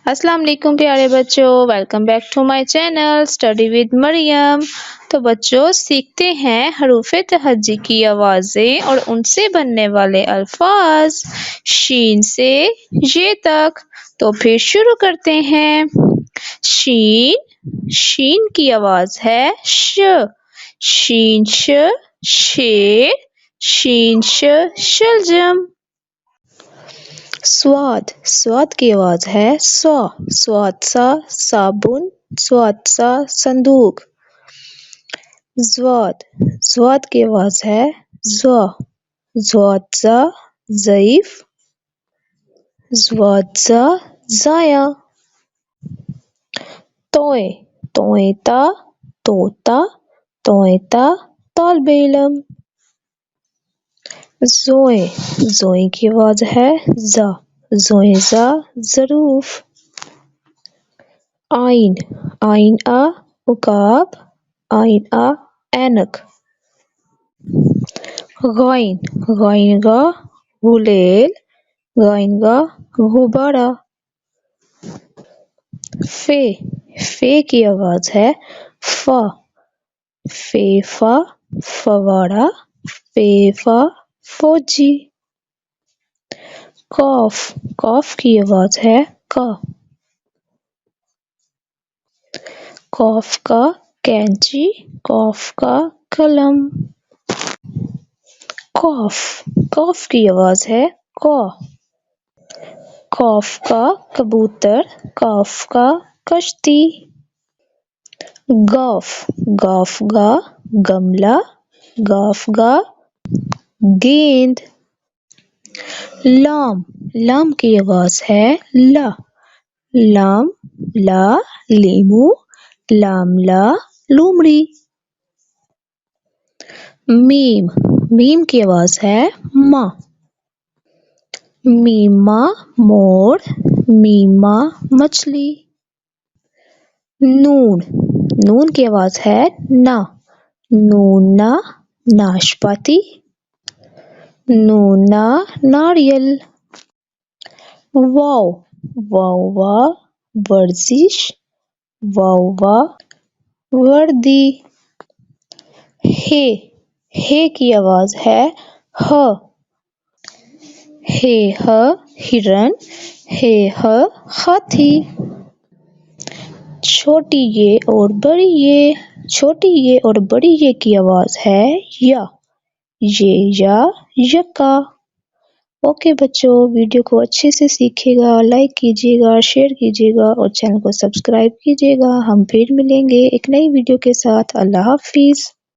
अस्सलाम वालेकुम प्यारे बच्चों, welcome back to my channel study with Maryam. तो बच्चों सीखते हैं हरूफे तहज्जी की आवाज़ें और उनसे बनने वाले अल्फाज शीन से ये तक। तो फिर शुरू करते हैं। शीन, शीन की आवाज़ है श। शीन श, शेर। शीन श, शलजम। स्वाद, स्वाद की आवाज़ है स्वा। स्वाद सा, साबुन। स्वाद सा, संदूक। ज़्वाद, ज़्वाद की आवाज़ है ज़्वा। ज़्वाद ज़ा, ज़ईफ़। ज़्वाद ज़ा, ज़ाया। तोए, तोए ता, तोता। तोए ता, तालिबे इल्म। ज़ोए, ज़ोए की आवाज़ है ज़ा। ज़ोए ज़ा, ज़रूफ़। आइन, आइन आ, उकाब। आइन आ, ऐनक। गाइन, गाइन गा, गुलेल। गाइन गा, गुब्बारा। फे, फे की आवाज़ है फा। फे फा, फवाड़ा। फे फा, फौजी। कॉफ, कॉफ की आवाज़ है का। कॉफ का, कैंची। कॉफ का, कलम। कॉफ, कॉफ की आवाज़ है कौ। कॉफ का, कबूतर। कॉफ का, कश्ती। गॉफ, गॉफ गा, गमला। गॉफ गा, गेंद। लाम, लाम की आवाज़ है ला। लाम ला, लीमू। लाम ला, लोमड़ी। मीम, मीम की आवाज़ है माँ। मीमा, मोर। मीमा, मछली। नून, नून की आवाज़ है ना। नूना, नाशपाती। नूना, नारियल। वाव, वाव वा, वर्जिश। वाव वा, वर्दी। हे, हे की आवाज़ है ह। हे ह, हिरन। हे ह, हाथी। छोटी ये और बड़ी ये। छोटी ये और बड़ी ये की आवाज़ है या। ये या, यक्का। ओके बच्चों, वीडियो को अच्छे से सीखिएगा, लाइक कीजिएगा, शेयर कीजिएगा और चैनल को सब्सक्राइब कीजिएगा। हम फिर मिलेंगे एक नई वीडियो के साथ। अल्लाह हाफिज़।